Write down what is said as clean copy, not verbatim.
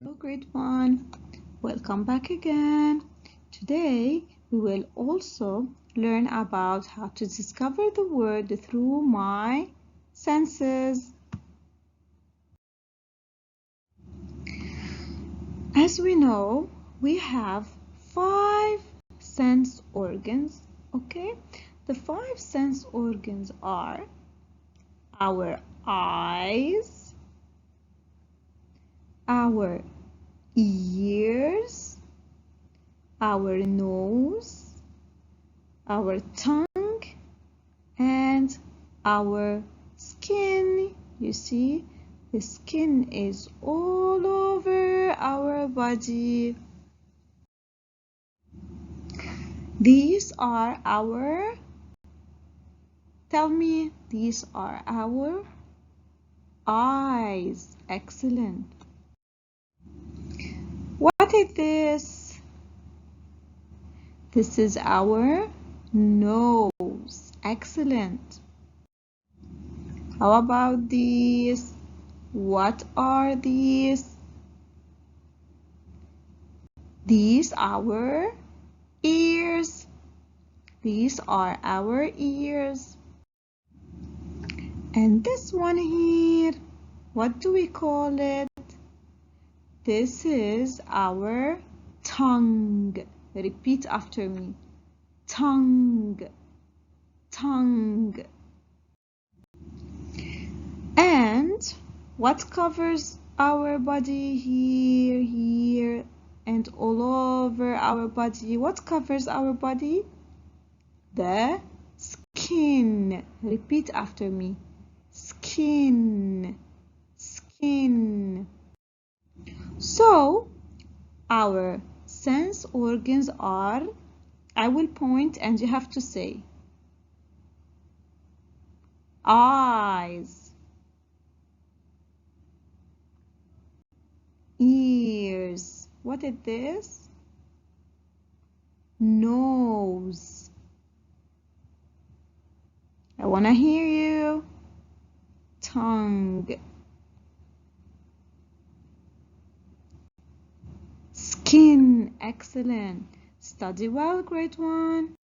Hello, grade one. Welcome back again. Today we will also learn about how to discover the word through my senses. As we know, we have 5 sense organs, okay? The 5 sense organs are our eyes, our ears, our nose, our tongue, and our skin. You see, the skin is all over our body. These are our, tell me, these are our eyes. Excellent. What is this? This is our nose. Excellent. How about these? What are these? These are our ears. These are our ears. And this one here, what do we call it? This is our tongue. Repeat after me. Tongue. Tongue. And what covers our body here, here, and all over our body? What covers our body? The skin. Repeat after me. Skin. Skin. So, our sense organs are, I will point and you have to say, eyes, ears. What is this? Nose. I want to hear you. Tongue. Skin. Excellent. Study well, grade one.